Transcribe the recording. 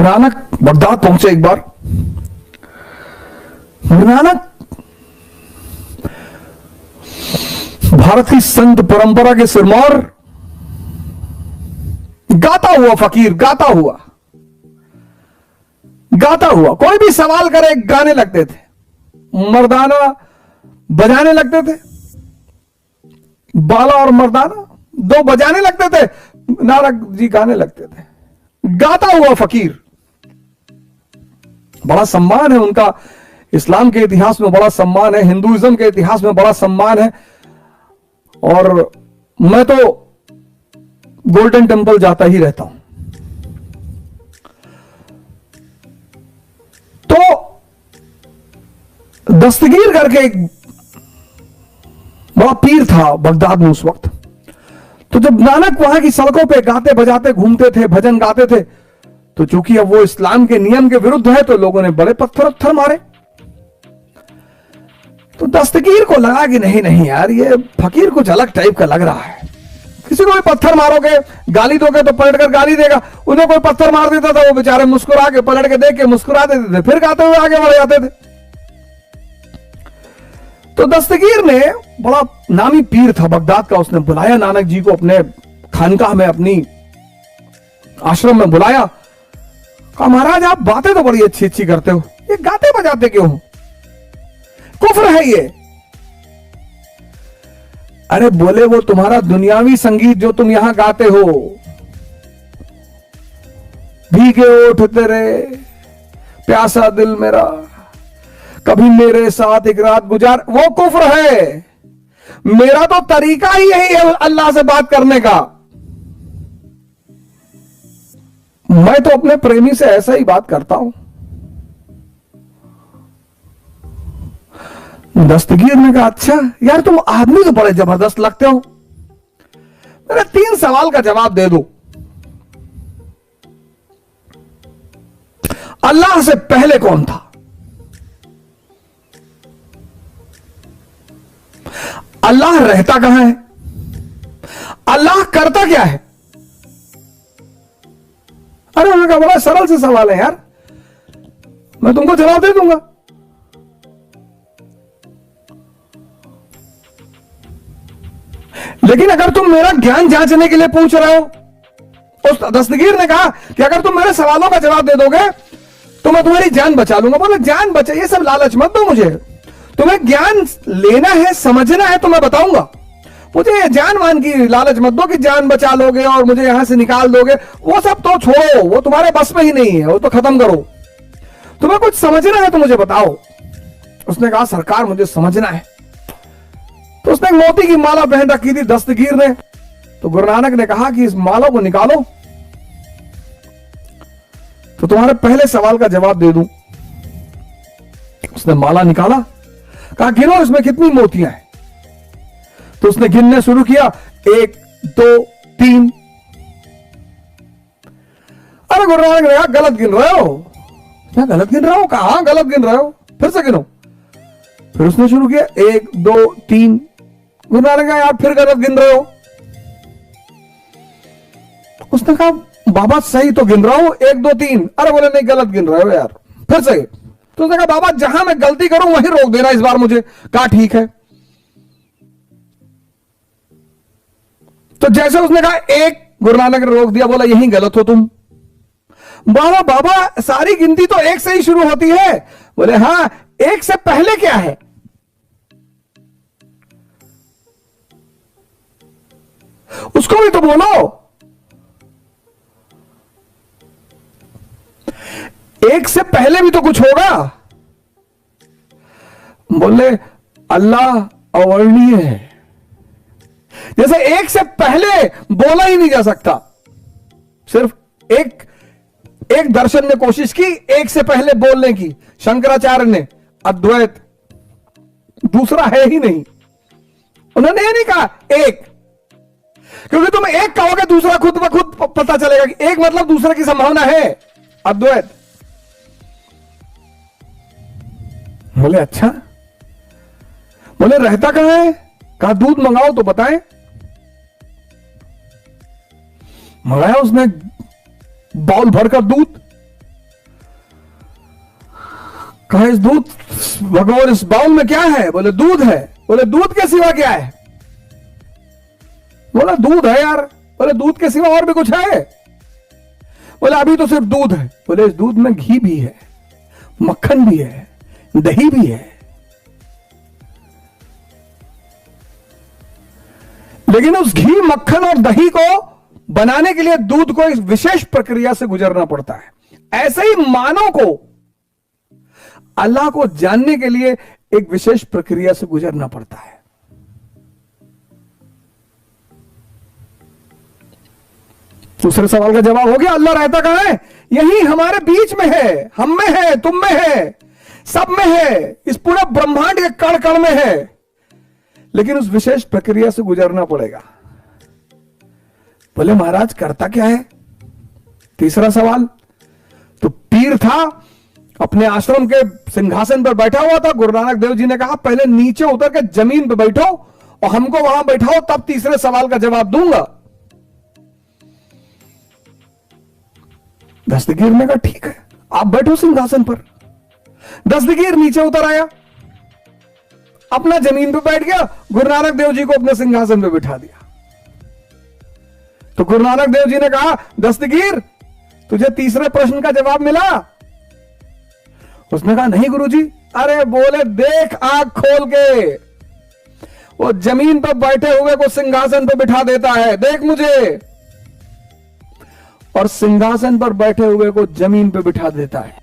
Guru Nanak Baghdad पहुंचे एक बार। गुरु नानक भारत की संत परंपरा के सिरमौर, गाता हुआ फकीर, गाता हुआ कोई भी सवाल करे गाने लगते थे, मर्दाना बजाने लगते थे, बाला और मर्दाना दो बजाने लगते थे, नानक जी गाने लगते थे। गाता हुआ फकीर, बड़ा सम्मान है उनका, इस्लाम के इतिहास में बड़ा सम्मान है, हिंदुइज्म के इतिहास में बड़ा सम्मान है। और मैं तो गोल्डन टेंपल जाता ही रहता हूं। तो दस्तगीर करके एक बड़ा पीर था बगदाद में उस वक्त। तो जब नानक वहां की सड़कों पे गाते बजाते घूमते थे, भजन गाते थे, तो चूंकि अब वो इस्लाम के नियम के विरुद्ध है, तो लोगों ने बड़े पत्थर मारे। तो दस्तगीर को लगा कि नहीं नहीं यार, ये फकीर कुछ अलग टाइप का लग रहा है। किसी को भी पत्थर मारोगे, गाली दोगे तो पलट कर गाली देगा। उन्हें कोई पत्थर मार देता था, वो बेचारे मुस्कुरा के पलट के देख के मुस्कुरा देते थे, फिर गाते हुए आगे बढ़ जाते थे। तो दस्तगीर ने, बड़ा नामी पीर था बगदाद का, उसने बुलाया नानक जी को अपने खानकाह में, अपनी आश्रम में बुलाया। कहा महाराज आप बातें तो बड़ी अच्छी अच्छी करते हो, ये गाते बजाते क्यों हो? कुफ्र है ये। अरे बोले वो तुम्हारा दुनियावी संगीत जो तुम यहां गाते हो, भीगे ओठ तेरे, प्यासा दिल मेरा, कभी मेरे साथ एक रात गुजार, वो कुफ्र है। मेरा तो तरीका ही यही है अल्लाह से बात करने का। मैं तो अपने प्रेमी से ऐसा ही बात करता हूं। दस्तगीर ने कहा अच्छा यार, तुम आदमी तो बड़े जबरदस्त लगते हो, मेरे 3 सवाल का जवाब दे दो। अल्लाह से पहले कौन था? अल्लाह रहता कहां है? अल्लाह करता क्या है? अरे उन्होंने कहा बड़ा सरल से सवाल है यार, मैं तुमको जवाब दे दूंगा। लेकिन अगर तुम मेरा ज्ञान जांचने के लिए पूछ रहे हो, उस दस्तगीर ने कहा कि अगर तुम मेरे सवालों का जवाब दे दोगे तो मैं तुम्हारी जान बचा लूंगा। बोले जान बचा, ये सब लालच मत दो मुझे, तुम्हें ज्ञान लेना है, समझना है तो मैं बताऊंगा। मुझे जान मान की लालच मत दो कि जान बचा लोगे और मुझे यहां से निकाल दोगे, वो सब तो छोड़ो, वो तुम्हारे बस में ही नहीं है, वो तो खत्म करो। तुम्हें कुछ समझना है तो मुझे बताओ। उसने कहा सरकार मुझे समझना है। तो उसने एक मोती की माला पहन रखी थी दस्तगीर ने। तो गुरु नानक ने कहा कि इस माला को निकालो तो तुम्हारे पहले सवाल का जवाब दे दूं। उसने माला निकाला, कहा गिनो इसमें कितनी मोतियां हैं। तो उसने गिनने शुरू किया, 1 2 3। अरे गुरु नानक ने कहा गलत गिन रहे हो। क्या गलत गिन रहा हो? कहा गलत गिन रहे हो, फिर से गिनो। फिर उसने शुरू किया 1 2 3। गुरु नानक कहा आप फिर गलत गिन रहे हो। उसने कहा बाबा सही तो गिन रहा हूं, 1 2 3। अरे बोले नहीं गलत गिन रहे हो यार, फिर से। तो उसने कहा बाबा जहां मैं गलती करूं वहीं रोक देना इस बार मुझे। कहा ठीक है। तो जैसे उसने कहा 1, गुरु नानक ने रोक दिया, बोला यहीं गलत हो तुम। बाबा बाबा सारी गिनती तो 1 से ही शुरू होती है। बोले हां, 1 से पहले क्या है? उसको भी तो बोलो। 1 से पहले भी तो कुछ होगा। बोले अल्लाह अवर्णीय है, जैसे 1 से पहले बोला ही नहीं जा सकता। सिर्फ एक दर्शन ने कोशिश की 1 से पहले बोलने की, शंकराचार्य ने, अद्वैत। दूसरा है ही नहीं। उन्होंने ये नहीं कहा 1, क्योंकि तुम 1 कहोगे दूसरा खुद ब खुद पता चलेगा कि 1 मतलब दूसरे की संभावना है, अद्वैत। बोले अच्छा, बोले रहता कहां है? कहा दूध मंगाओ तो बताएं। मंगाया उसने बाउल भरकर दूध। कहा इस दूध, भगवान इस बाउल में क्या है? बोले दूध है। बोले दूध के सिवा क्या है? बोला दूध है यार। बोले दूध के सिवा और भी कुछ है? बोले अभी तो सिर्फ दूध है। बोले इस दूध में घी भी है, मक्खन भी है, दही भी है। लेकिन उस घी, मक्खन और दही को बनाने के लिए दूध को इस विशेष प्रक्रिया से गुजरना पड़ता है। ऐसे ही मानव को अल्लाह को जानने के लिए एक विशेष प्रक्रिया से गुजरना पड़ता है। दूसरे सवाल का जवाब हो गया, अल्लाह रहता कहां है? यही हमारे बीच में है, हम में है, तुम में है, सब में है, इस पूरे ब्रह्मांड के कण कण में है। लेकिन उस विशेष प्रक्रिया से गुजरना पड़ेगा। बोले महाराज करता क्या है? तीसरा सवाल, तो पीर था, अपने आश्रम के सिंहासन पर बैठा हुआ था। गुरु नानक देव जी ने कहा पहले नीचे उतर के जमीन पर बैठो और हमको वहां बैठाओ, तब तीसरे सवाल का जवाब दूंगा। दस्तगीर ने कहा ठीक है, आप बैठो सिंहासन पर। दस्तगीर नीचे उतर आया, अपना जमीन पे बैठ गया, गुरु नानक देव जी को अपने सिंहासन पे बिठा दिया। तो गुरु नानक देव जी ने कहा दस्तगीर तुझे तीसरे प्रश्न का जवाब मिला? उसने कहा नहीं गुरुजी। अरे बोले देख आंख खोल के, वो जमीन पर बैठे हुए को सिंहासन पर बिठा देता है, देख मुझे। और सिंहासन पर बैठे हुए को जमीन पर बिठा देता है।